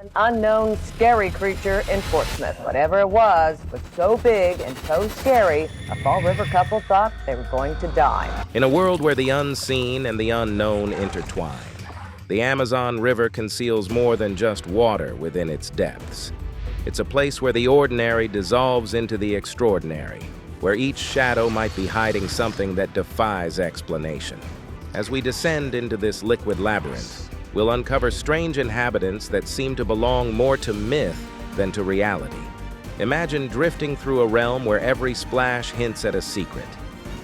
An unknown scary creature in Portsmouth. Whatever it was so big and so scary, a Fall River couple thought they were going to die. In a world where the unseen and the unknown intertwine, the Amazon River conceals more than just water within its depths. It's a place where the ordinary dissolves into the extraordinary, where each shadow might be hiding something that defies explanation. As we descend into this liquid labyrinth, we'll uncover strange inhabitants that seem to belong more to myth than to reality. Imagine drifting through a realm where every splash hints at a secret.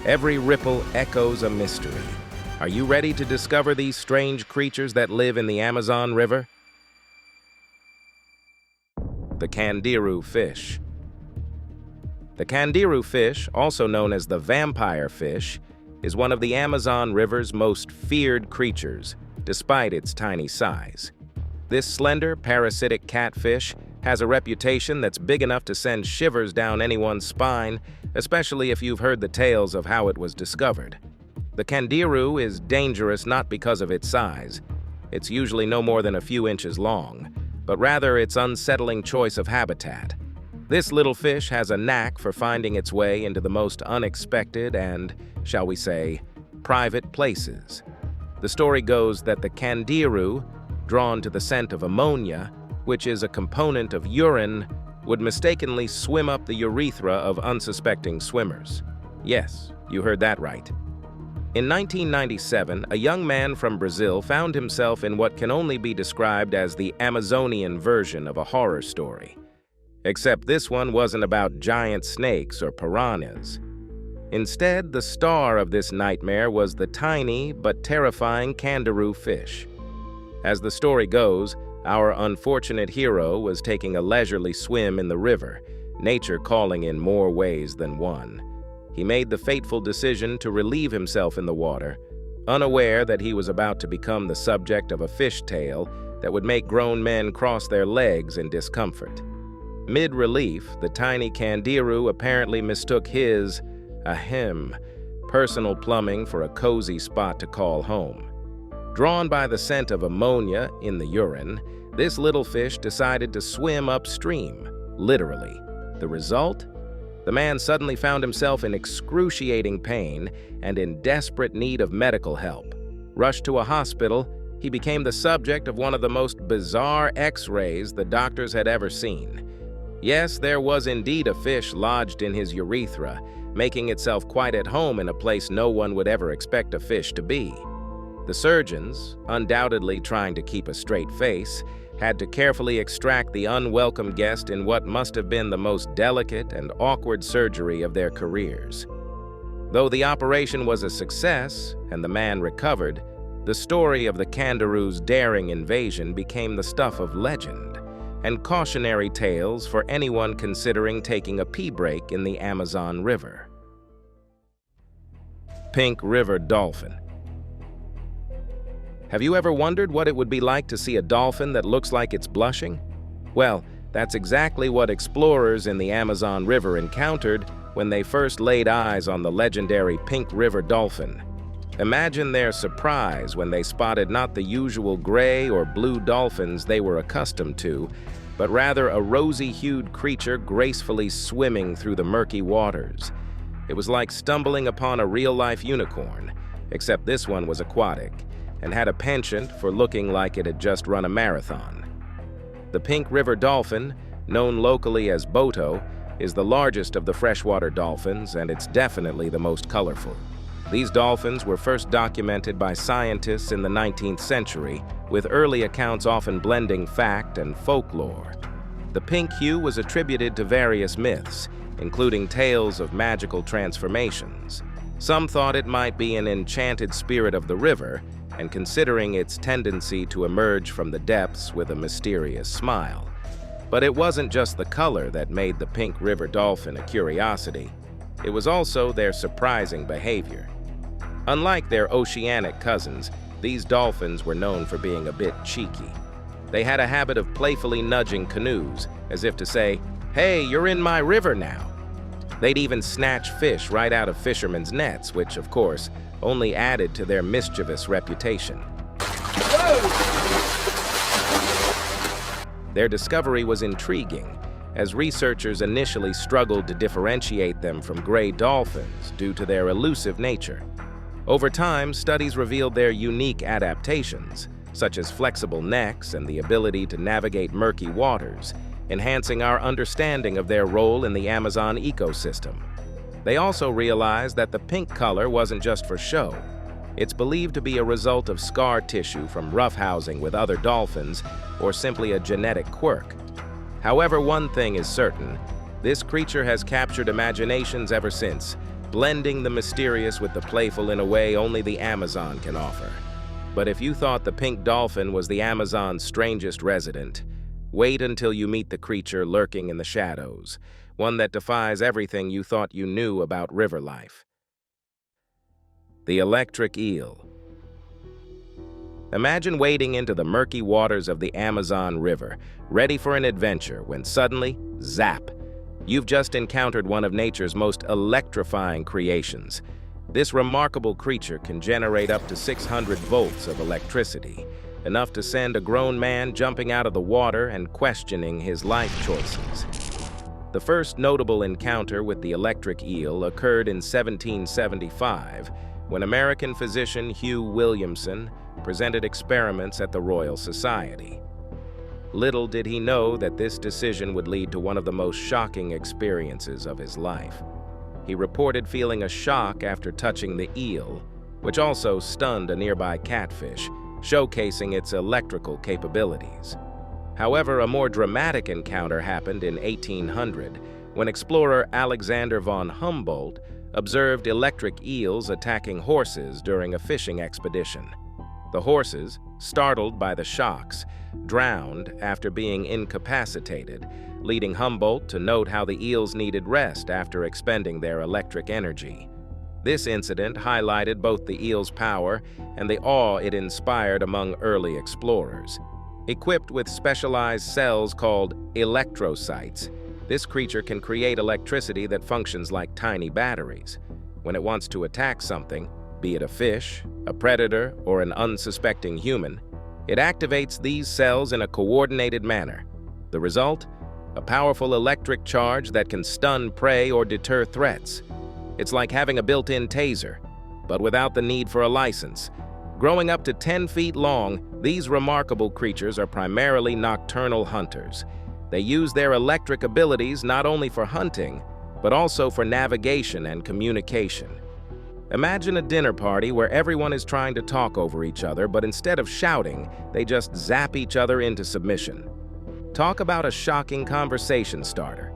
Every ripple echoes a mystery. Are you ready to discover these strange creatures that live in the Amazon River? The Candu fish. The Candu fish, also known as the vampire fish, is one of the Amazon River's most feared creatures, despite its tiny size. This slender, parasitic catfish has a reputation that's big enough to send shivers down anyone's spine, especially if you've heard the tales of how it was discovered. The Candu is dangerous not because of its size. It's usually no more than a few inches long, but rather its unsettling choice of habitat. This little fish has a knack for finding its way into the most unexpected and, shall we say, private places. The story goes that the Candu, drawn to the scent of ammonia, which is a component of urine, would mistakenly swim up the urethra of unsuspecting swimmers. Yes, you heard that right. In 1997, a young man from Brazil found himself in what can only be described as the Amazonian version of a horror story. Except this one wasn't about giant snakes or piranhas. Instead, the star of this nightmare was the tiny but terrifying Candu fish. As the story goes, our unfortunate hero was taking a leisurely swim in the river, nature calling in more ways than one. He made the fateful decision to relieve himself in the water, unaware that he was about to become the subject of a fishtail that would make grown men cross their legs in discomfort. Mid-relief, the tiny Candu apparently mistook his, personal plumbing for a cozy spot to call home. Drawn by the scent of ammonia in the urine, this little fish decided to swim upstream, literally. The result? The man suddenly found himself in excruciating pain and in desperate need of medical help. Rushed to a hospital, he became the subject of one of the most bizarre X-rays the doctors had ever seen. Yes, there was indeed a fish lodged in his urethra, making itself quite at home in a place no one would ever expect a fish to be. The surgeons, undoubtedly trying to keep a straight face, had to carefully extract the unwelcome guest in what must have been the most delicate and awkward surgery of their careers. Though the operation was a success and the man recovered, the story of the Candu's daring invasion became the stuff of legend and cautionary tales for anyone considering taking a pee break in the Amazon River. Pink River Dolphin. Have you ever wondered what it would be like to see a dolphin that looks like it's blushing? Well, that's exactly what explorers in the Amazon River encountered when they first laid eyes on the legendary Pink River dolphin. Imagine their surprise when they spotted not the usual gray or blue dolphins they were accustomed to, but rather a rosy-hued creature gracefully swimming through the murky waters. It was like stumbling upon a real-life unicorn, except this one was aquatic and had a penchant for looking like it had just run a marathon. The Pink River dolphin, known locally as Boto, is the largest of the freshwater dolphins, and it's definitely the most colorful. These dolphins were first documented by scientists in the 19th century, with early accounts often blending fact and folklore. The pink hue was attributed to various myths, including tales of magical transformations. Some thought it might be an enchanted spirit of the river, and considering its tendency to emerge from the depths with a mysterious smile. But it wasn't just the color that made the Pink River dolphin a curiosity. It was also their surprising behavior. Unlike their oceanic cousins, these dolphins were known for being a bit cheeky. They had a habit of playfully nudging canoes, as if to say, "Hey, you're in my river now." They'd even snatch fish right out of fishermen's nets, which, of course, only added to their mischievous reputation. Their discovery was intriguing, as researchers initially struggled to differentiate them from gray dolphins due to their elusive nature. Over time, studies revealed their unique adaptations, such as flexible necks and the ability to navigate murky waters, enhancing our understanding of their role in the Amazon ecosystem. They also realized that the pink color wasn't just for show. It's believed to be a result of scar tissue from roughhousing with other dolphins or simply a genetic quirk. However, one thing is certain: this creature has captured imaginations ever since, blending the mysterious with the playful in a way only the Amazon can offer. But if you thought the pink dolphin was the Amazon's strangest resident, wait until you meet the creature lurking in the shadows, one that defies everything you thought you knew about river life. The electric eel. Imagine wading into the murky waters of the Amazon River, ready for an adventure, when suddenly, zap! You've just encountered one of nature's most electrifying creations. This remarkable creature can generate up to 600 volts of electricity, enough to send a grown man jumping out of the water and questioning his life choices. The first notable encounter with the electric eel occurred in 1775, when American physician Hugh Williamson presented experiments at the Royal Society. Little did he know that this decision would lead to one of the most shocking experiences of his life. He reported feeling a shock after touching the eel, which also stunned a nearby catfish, showcasing its electrical capabilities. However, a more dramatic encounter happened in 1800, when explorer Alexander von Humboldt observed electric eels attacking horses during a fishing expedition. The horses, startled by the shocks, drowned after being incapacitated, leading Humboldt to note how the eels needed rest after expending their electric energy. This incident highlighted both the eel's power and the awe it inspired among early explorers. Equipped with specialized cells called electrocytes, this creature can create electricity that functions like tiny batteries. When it wants to attack something, be it a fish, a predator, or an unsuspecting human, it activates these cells in a coordinated manner. The result? A powerful electric charge that can stun prey or deter threats. It's like having a built-in taser, but without the need for a license. Growing up to 10 feet long, these remarkable creatures are primarily nocturnal hunters. They use their electric abilities not only for hunting, but also for navigation and communication. Imagine a dinner party where everyone is trying to talk over each other, but instead of shouting, they just zap each other into submission. Talk about a shocking conversation starter.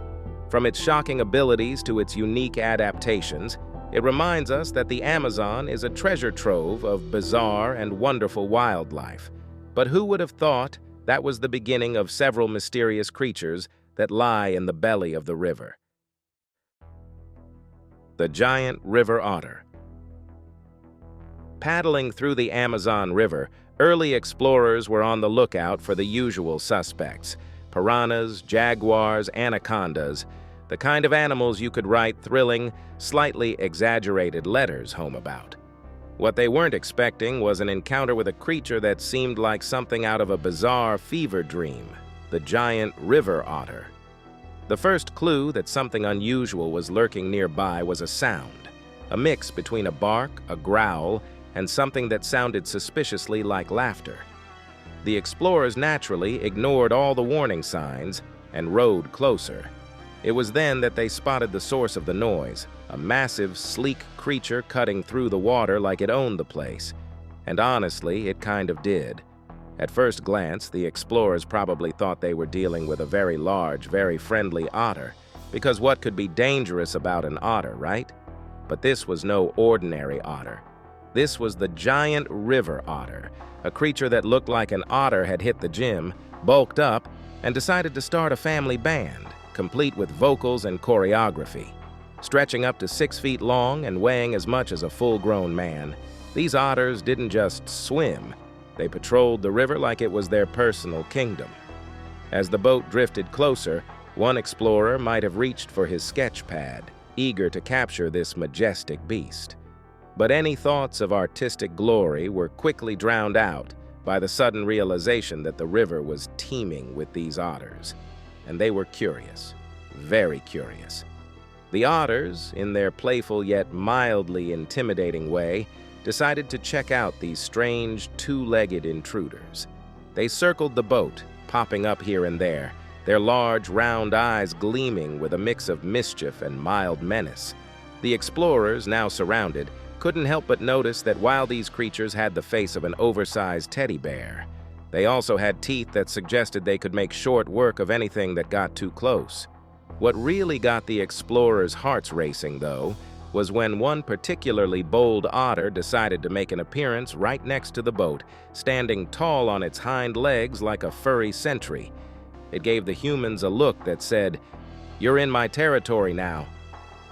From its shocking abilities to its unique adaptations, it reminds us that the Amazon is a treasure trove of bizarre and wonderful wildlife. But who would have thought that was the beginning of several mysterious creatures that lie in the belly of the river? The giant river otter. Paddling through the Amazon River, early explorers were on the lookout for the usual suspects: piranhas, jaguars, anacondas, the kind of animals you could write thrilling, slightly exaggerated letters home about. What they weren't expecting was an encounter with a creature that seemed like something out of a bizarre fever dream: the giant river otter. The first clue that something unusual was lurking nearby was a sound, a mix between a bark, a growl, and something that sounded suspiciously like laughter. The explorers naturally ignored all the warning signs and rowed closer. It was then that they spotted the source of the noise, a massive, sleek creature cutting through the water like it owned the place. And honestly, it kind of did. At first glance, the explorers probably thought they were dealing with a very large, very friendly otter, because what could be dangerous about an otter, right? But this was no ordinary otter. This was the giant river otter, a creature that looked like an otter had hit the gym, bulked up, and decided to start a family band, complete with vocals and choreography. Stretching up to 6 feet long and weighing as much as a full-grown man, these otters didn't just swim. They patrolled the river like it was their personal kingdom. As the boat drifted closer, one explorer might have reached for his sketch pad, eager to capture this majestic beast. But any thoughts of artistic glory were quickly drowned out by the sudden realization that the river was teeming with these otters, and they were curious, very curious. The otters, in their playful yet mildly intimidating way, decided to check out these strange two-legged intruders. They circled the boat, popping up here and there, their large, round eyes gleaming with a mix of mischief and mild menace. The explorers, now surrounded, couldn't help but notice that while these creatures had the face of an oversized teddy bear, they also had teeth that suggested they could make short work of anything that got too close. What really got the explorers' hearts racing, though, was when one particularly bold otter decided to make an appearance right next to the boat, standing tall on its hind legs like a furry sentry. It gave the humans a look that said, "You're in my territory now."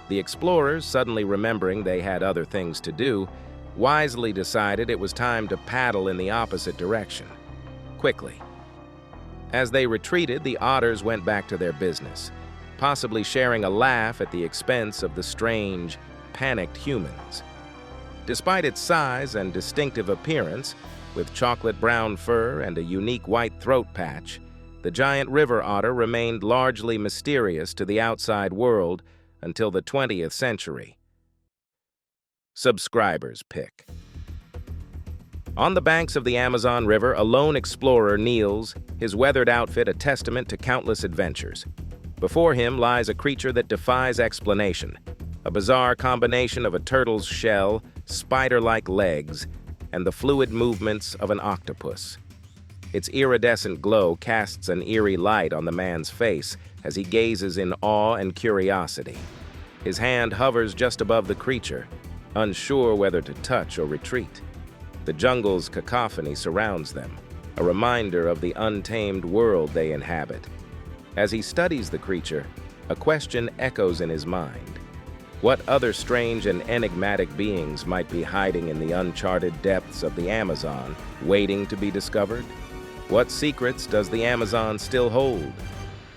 The explorers, suddenly remembering they had other things to do, wisely decided it was time to paddle in the opposite direction, quickly. As they retreated, the otters went back to their business, possibly sharing a laugh at the expense of the strange, panicked humans. Despite its size and distinctive appearance, with chocolate brown fur and a unique white throat patch, the giant river otter remained largely mysterious to the outside world until the 20th century. Subscriber's pick. On the banks of the Amazon River, a lone explorer kneels, his weathered outfit a testament to countless adventures. Before him lies a creature that defies explanation, a bizarre combination of a turtle's shell, spider-like legs, and the fluid movements of an octopus. Its iridescent glow casts an eerie light on the man's face as he gazes in awe and curiosity. His hand hovers just above the creature, unsure whether to touch or retreat. The jungle's cacophony surrounds them, a reminder of the untamed world they inhabit. As he studies the creature, a question echoes in his mind. What other strange and enigmatic beings might be hiding in the uncharted depths of the Amazon, waiting to be discovered? What secrets does the Amazon still hold?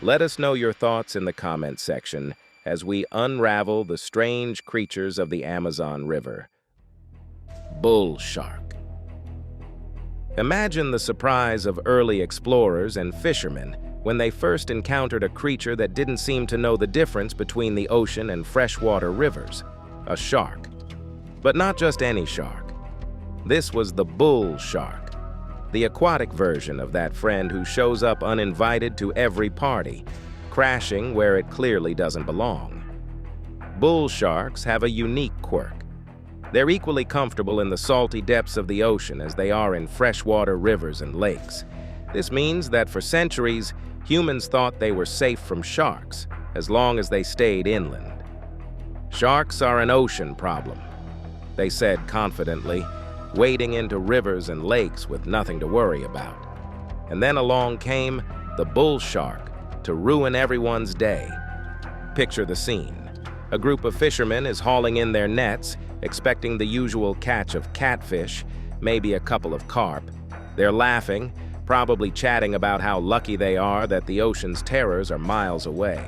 Let us know your thoughts in the comments section as we unravel the strange creatures of the Amazon River. Bull shark. Imagine the surprise of early explorers and fishermen when they first encountered a creature that didn't seem to know the difference between the ocean and freshwater rivers, a shark. But not just any shark. This was the bull shark, the aquatic version of that friend who shows up uninvited to every party, crashing where it clearly doesn't belong. Bull sharks have a unique quirk. They're equally comfortable in the salty depths of the ocean as they are in freshwater rivers and lakes. This means that for centuries, humans thought they were safe from sharks as long as they stayed inland. Sharks are an ocean problem, they said confidently, wading into rivers and lakes with nothing to worry about. And then along came the bull shark to ruin everyone's day. Picture the scene. A group of fishermen is hauling in their nets, expecting the usual catch of catfish, maybe a couple of carp. They're laughing, probably chatting about how lucky they are that the ocean's terrors are miles away.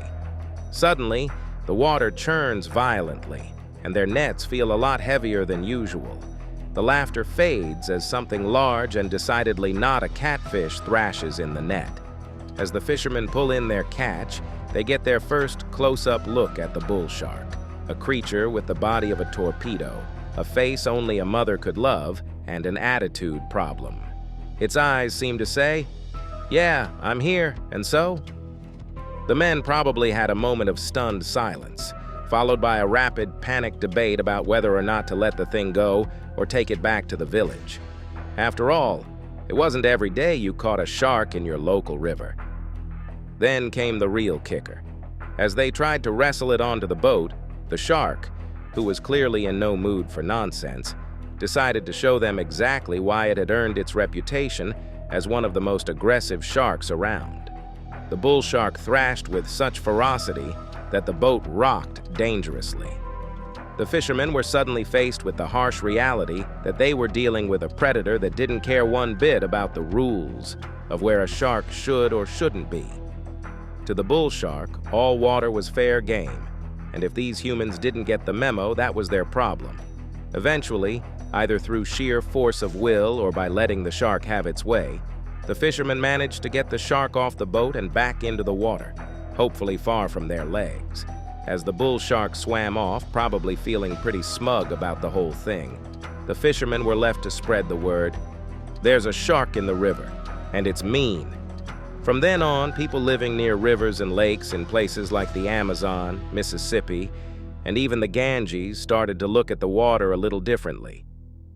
Suddenly, the water churns violently, and their nets feel a lot heavier than usual. The laughter fades as something large and decidedly not a catfish thrashes in the net. As the fishermen pull in their catch, they get their first close-up look at the bull shark, a creature with the body of a torpedo, a face only a mother could love, and an attitude problem. Its eyes seem to say, "Yeah, I'm here, and so?" The men probably had a moment of stunned silence, followed by a rapid, panicked debate about whether or not to let the thing go or take it back to the village. After all, it wasn't every day you caught a shark in your local river. Then came the real kicker. As they tried to wrestle it onto the boat, the shark, who was clearly in no mood for nonsense, decided to show them exactly why it had earned its reputation as one of the most aggressive sharks around. The bull shark thrashed with such ferocity that the boat rocked dangerously. The fishermen were suddenly faced with the harsh reality that they were dealing with a predator that didn't care one bit about the rules of where a shark should or shouldn't be. To the bull shark, all water was fair game, and if these humans didn't get the memo, that was their problem. Eventually, Either through sheer force of will or by letting the shark have its way, the fishermen managed to get the shark off the boat and back into the water, hopefully far from their legs. As the bull shark swam off, probably feeling pretty smug about the whole thing, the fishermen were left to spread the word, "There's a shark in the river, and it's mean." From then on, people living near rivers and lakes in places like the Amazon, Mississippi, and even the Ganges started to look at the water a little differently.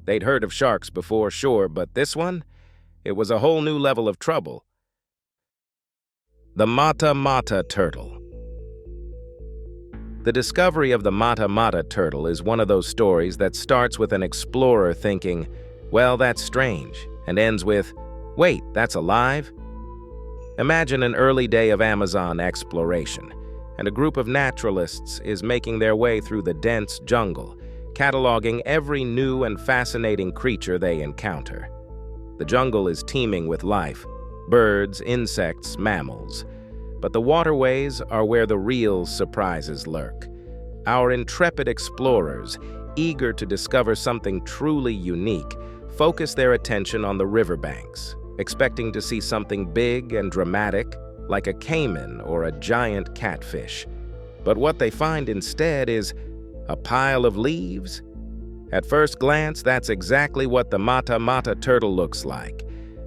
They'd heard of sharks before, sure, but this one? It was a whole new level of trouble. The Mata Mata Turtle. The discovery of the Mata Mata turtle is one of those stories that starts with an explorer thinking, "Well, that's strange," and ends with, "Wait, that's alive?" Imagine an early day of Amazon exploration, and a group of naturalists is making their way through the dense jungle, cataloging every new and fascinating creature they encounter. The jungle is teeming with life, birds, insects, mammals. But the waterways are where the real surprises lurk. Our intrepid explorers, eager to discover something truly unique, focus their attention on the riverbanks, expecting to see something big and dramatic, like a caiman or a giant catfish. But what they find instead is a pile of leaves. At first glance, that's exactly what the Mata Mata turtle looks like.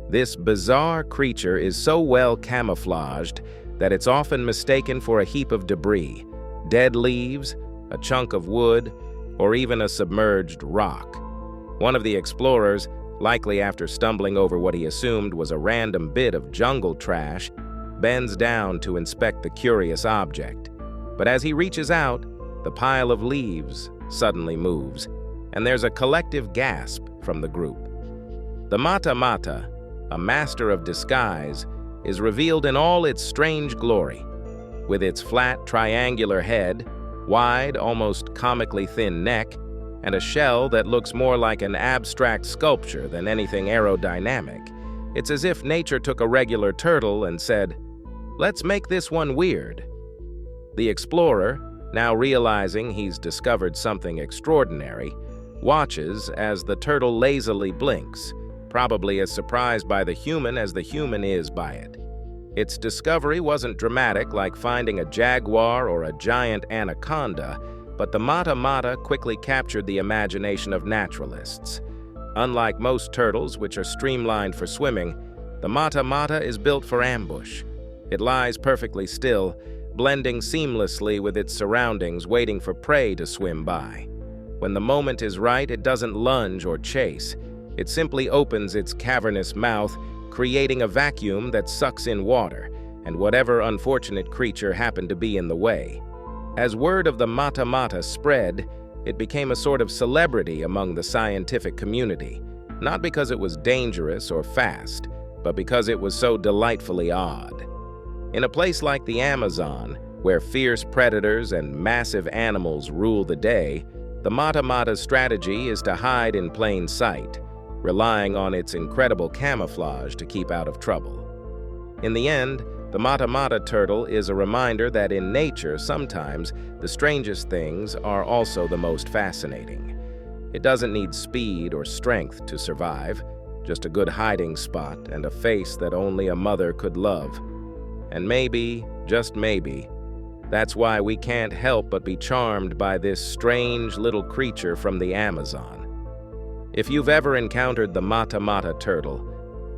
This bizarre creature is so well camouflaged that it's often mistaken for a heap of debris, dead leaves, a chunk of wood, or even a submerged rock. One of the explorers, likely after stumbling over what he assumed was a random bit of jungle trash, bends down to inspect the curious object. But as he reaches out, the pile of leaves suddenly moves, and there's a collective gasp from the group. The Mata Mata, a master of disguise, is revealed in all its strange glory. With its flat, triangular head, wide, almost comically thin neck, and a shell that looks more like an abstract sculpture than anything aerodynamic, it's as if nature took a regular turtle and said, "Let's make this one weird." The explorer, now realizing he's discovered something extraordinary, watches as the turtle lazily blinks, probably as surprised by the human as the human is by it. Its discovery wasn't dramatic like finding a jaguar or a giant anaconda, but the Mata Mata quickly captured the imagination of naturalists. Unlike most turtles, which are streamlined for swimming, the Mata Mata is built for ambush. It lies perfectly still, blending seamlessly with its surroundings, waiting for prey to swim by. When the moment is right, it doesn't lunge or chase. It simply opens its cavernous mouth, creating a vacuum that sucks in water and whatever unfortunate creature happened to be in the way. As word of the Mata Mata spread, it became a sort of celebrity among the scientific community, not because it was dangerous or fast, but because it was so delightfully odd. In a place like the Amazon, where fierce predators and massive animals rule the day, the Mata Mata's strategy is to hide in plain sight, relying on its incredible camouflage to keep out of trouble. In the end, the Mata Mata turtle is a reminder that in nature, sometimes the strangest things are also the most fascinating. It doesn't need speed or strength to survive, just a good hiding spot and a face that only a mother could love. And maybe, just maybe, that's why we can't help but be charmed by this strange little creature from the Amazon. If you've ever encountered the Mata Mata turtle,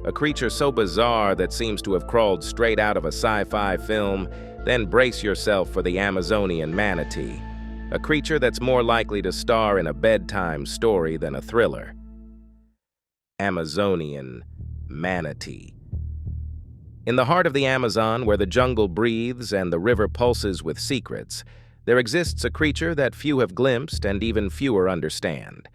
a creature so bizarre that seems to have crawled straight out of a sci-fi film, then brace yourself for the Amazonian manatee, a creature that's more likely to star in a bedtime story than a thriller. Amazonian manatee. In the heart of the Amazon, where the jungle breathes and the river pulses with secrets, there exists a creature that few have glimpsed and even fewer understand.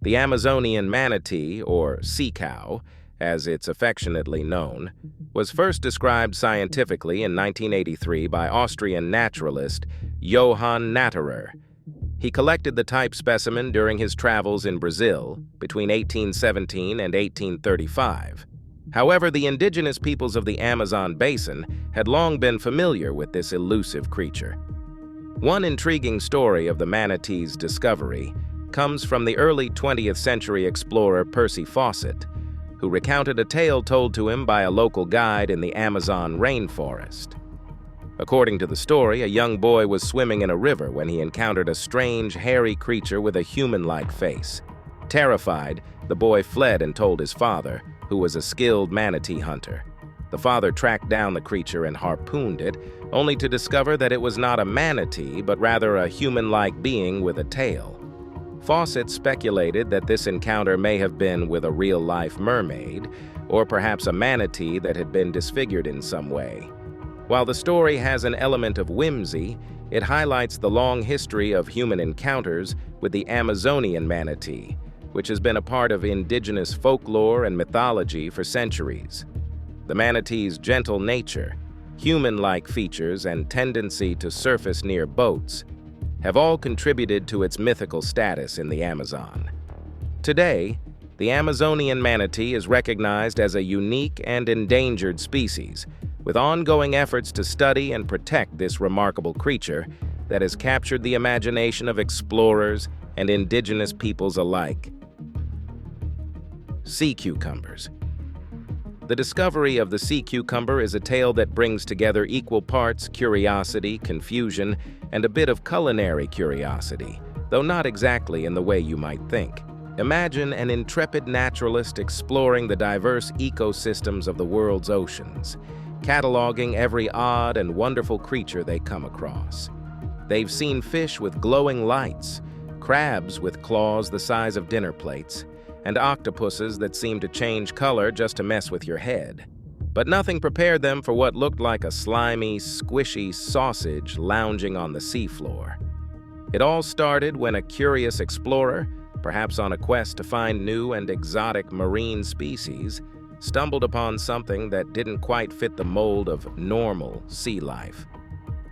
The Amazonian manatee, or sea cow, as it's affectionately known, was first described scientifically in 1983 by Austrian naturalist Johann Natterer. He collected the type specimen during his travels in Brazil between 1817 and 1835. However, the indigenous peoples of the Amazon basin had long been familiar with this elusive creature. One intriguing story of the manatee's discovery comes from the early 20th century explorer Percy Fawcett, who recounted a tale told to him by a local guide in the Amazon rainforest. According to the story, a young boy was swimming in a river when he encountered a strange, hairy creature with a human-like face. Terrified, the boy fled and told his father, who was a skilled manatee hunter. The father tracked down the creature and harpooned it, only to discover that it was not a manatee, but rather a human-like being with a tail. Fawcett speculated that this encounter may have been with a real-life mermaid, or perhaps a manatee that had been disfigured in some way. While the story has an element of whimsy, it highlights the long history of human encounters with the Amazonian manatee, which has been a part of indigenous folklore and mythology for centuries. The manatee's gentle nature, human-like features, and tendency to surface near boats have all contributed to its mythical status in the Amazon. Today, the Amazonian manatee is recognized as a unique and endangered species, with ongoing efforts to study and protect this remarkable creature that has captured the imagination of explorers and indigenous peoples alike. Sea cucumbers. The discovery of the sea cucumber is a tale that brings together equal parts curiosity, confusion, and a bit of culinary curiosity, though not exactly in the way you might think. Imagine an intrepid naturalist exploring the diverse ecosystems of the world's oceans, cataloging every odd and wonderful creature they come across. They've seen fish with glowing lights, crabs with claws the size of dinner plates, and octopuses that seem to change color just to mess with your head. But nothing prepared them for what looked like a slimy, squishy sausage lounging on the seafloor. It all started when a curious explorer, perhaps on a quest to find new and exotic marine species, stumbled upon something that didn't quite fit the mold of normal sea life.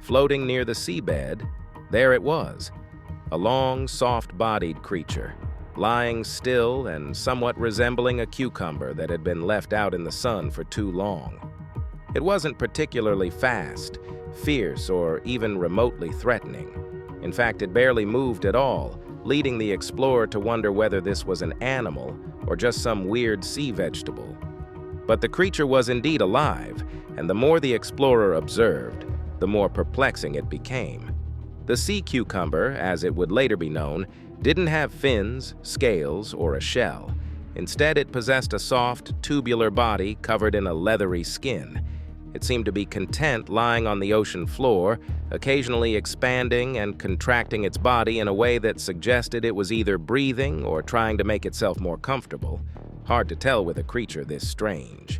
Floating near the seabed, there it was, a long, soft-bodied creature, lying still and somewhat resembling a cucumber that had been left out in the sun for too long. It wasn't particularly fast, fierce, or even remotely threatening. In fact, it barely moved at all, leading the explorer to wonder whether this was an animal or just some weird sea vegetable. But the creature was indeed alive, and the more the explorer observed, the more perplexing it became. The sea cucumber, as it would later be known, didn't have fins, scales, or a shell. Instead, it possessed a soft, tubular body covered in a leathery skin. It seemed to be content lying on the ocean floor, occasionally expanding and contracting its body in a way that suggested it was either breathing or trying to make itself more comfortable. Hard to tell with a creature this strange.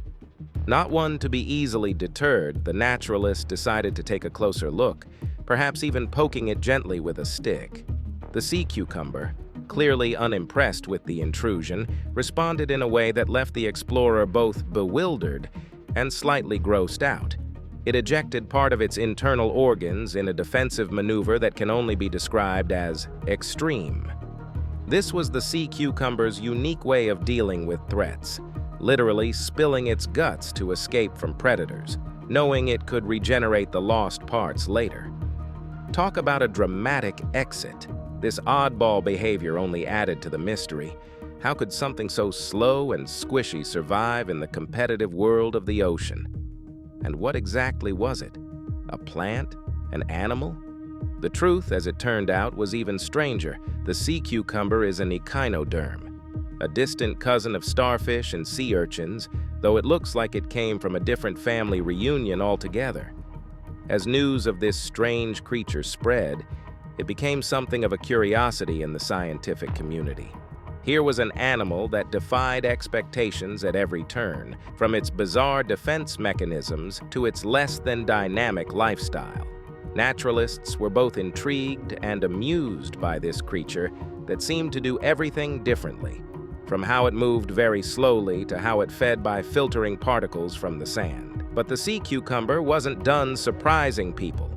Not one to be easily deterred, the naturalist decided to take a closer look, perhaps even poking it gently with a stick. The sea cucumber, clearly unimpressed with the intrusion, responded in a way that left the explorer both bewildered and slightly grossed out. It ejected part of its internal organs in a defensive maneuver that can only be described as extreme. This was the sea cucumber's unique way of dealing with threats, literally spilling its guts to escape from predators, knowing it could regenerate the lost parts later. Talk about a dramatic exit. This oddball behavior only added to the mystery. How could something so slow and squishy survive in the competitive world of the ocean? And what exactly was it? A plant? An animal? The truth, as it turned out, was even stranger. The sea cucumber is an echinoderm, a distant cousin of starfish and sea urchins, though it looks like it came from a different family reunion altogether. As news of this strange creature spread, it became something of a curiosity in the scientific community. Here was an animal that defied expectations at every turn, from its bizarre defense mechanisms to its less-than-dynamic lifestyle. Naturalists were both intrigued and amused by this creature that seemed to do everything differently, from how it moved very slowly to how it fed by filtering particles from the sand. But the sea cucumber wasn't done surprising people.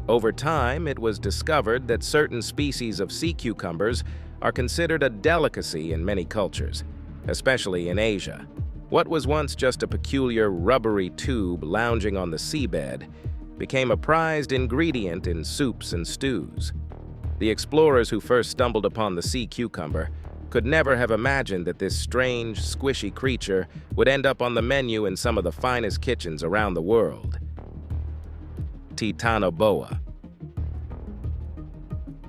Over time, it was discovered that certain species of sea cucumbers are considered a delicacy in many cultures, especially in Asia. What was once just a peculiar rubbery tube lounging on the seabed became a prized ingredient in soups and stews. The explorers who first stumbled upon the sea cucumber could never have imagined that this strange, squishy creature would end up on the menu in some of the finest kitchens around the world. Titanoboa.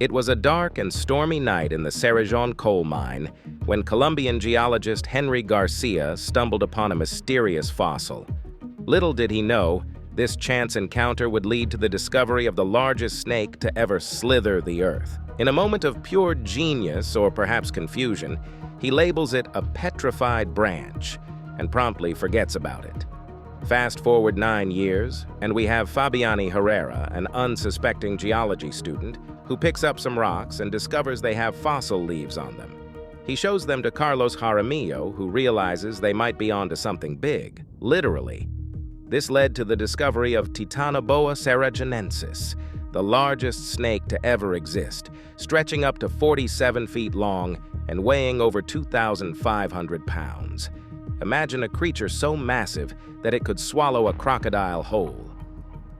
It was a dark and stormy night in the Cerrejón coal mine when Colombian geologist Henry Garcia stumbled upon a mysterious fossil. Little did he know, this chance encounter would lead to the discovery of the largest snake to ever slither the earth. In a moment of pure genius, or perhaps confusion, he labels it a petrified branch and promptly forgets about it. Fast forward 9 years, and we have Fabiani Herrera, an unsuspecting geology student, who picks up some rocks and discovers they have fossil leaves on them. He shows them to Carlos Jaramillo, who realizes they might be onto something big, literally. This led to the discovery of Titanoboa cerrejonensis, the largest snake to ever exist, stretching up to 47 feet long and weighing over 2,500 pounds. Imagine a creature so massive that it could swallow a crocodile whole.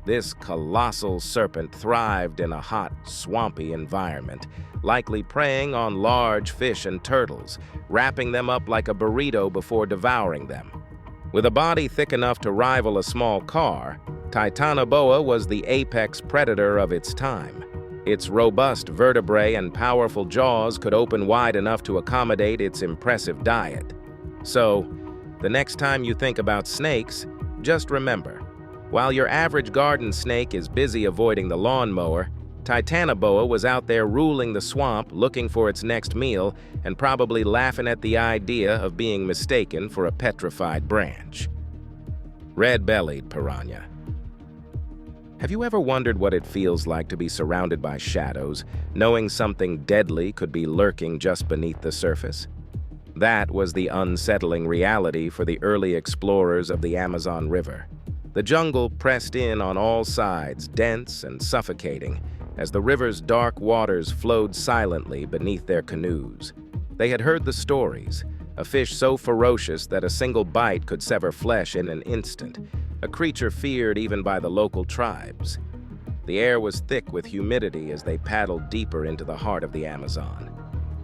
This colossal serpent thrived in a hot, swampy environment, likely preying on large fish and turtles, wrapping them up like a burrito before devouring them. With a body thick enough to rival a small car, Titanoboa was the apex predator of its time. Its robust vertebrae and powerful jaws could open wide enough to accommodate its impressive diet. So, the next time you think about snakes, just remember, while your average garden snake is busy avoiding the lawnmower, Titanoboa was out there ruling the swamp looking for its next meal and probably laughing at the idea of being mistaken for a petrified branch. Red-bellied piranha. Have you ever wondered what it feels like to be surrounded by shadows, knowing something deadly could be lurking just beneath the surface? That was the unsettling reality for the early explorers of the Amazon River. The jungle pressed in on all sides, dense and suffocating, as the river's dark waters flowed silently beneath their canoes. They had heard the stories, a fish so ferocious that a single bite could sever flesh in an instant, a creature feared even by the local tribes. The air was thick with humidity as they paddled deeper into the heart of the Amazon.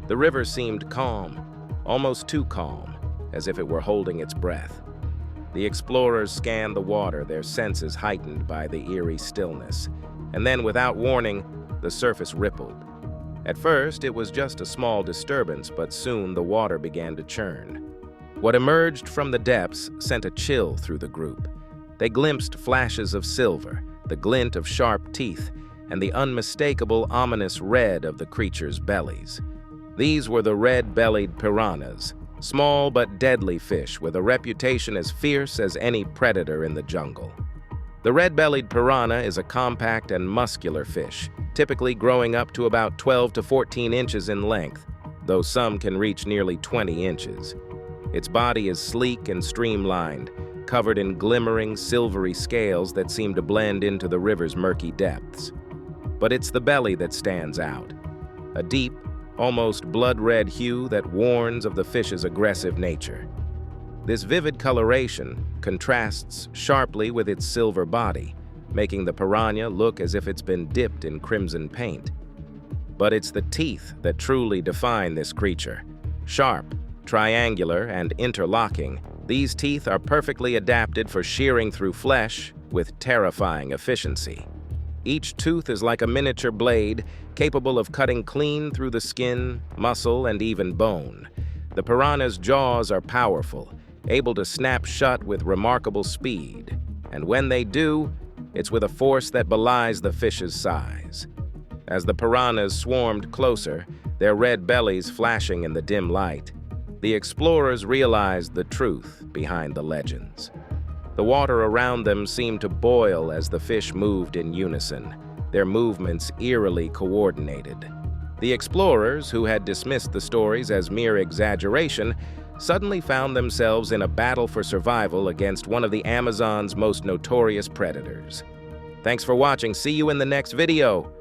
The river seemed calm, almost too calm, as if it were holding its breath. The explorers scanned the water, their senses heightened by the eerie stillness. And then, without warning, the surface rippled. At first, it was just a small disturbance, but soon the water began to churn. What emerged from the depths sent a chill through the group. They glimpsed flashes of silver, the glint of sharp teeth, and the unmistakable, ominous red of the creatures' bellies. These were the red-bellied piranhas, small but deadly fish with a reputation as fierce as any predator in the jungle. The red-bellied piranha is a compact and muscular fish, typically growing up to about 12 to 14 inches in length, though some can reach nearly 20 inches. Its body is sleek and streamlined, covered in glimmering, silvery scales that seem to blend into the river's murky depths. But it's the belly that stands out, a deep, almost blood-red hue that warns of the fish's aggressive nature. This vivid coloration contrasts sharply with its silver body, making the piranha look as if it's been dipped in crimson paint. But it's the teeth that truly define this creature. Sharp, triangular, and interlocking, these teeth are perfectly adapted for shearing through flesh with terrifying efficiency. Each tooth is like a miniature blade, capable of cutting clean through the skin, muscle, and even bone. The piranha's jaws are powerful, able to snap shut with remarkable speed. And when they do, it's with a force that belies the fish's size. As the piranhas swarmed closer, their red bellies flashing in the dim light, the explorers realized the truth behind the legends. The water around them seemed to boil as the fish moved in unison, their movements eerily coordinated. The explorers, who had dismissed the stories as mere exaggeration, suddenly found themselves in a battle for survival against one of the Amazon's most notorious predators. Thanks for watching. See you in the next video.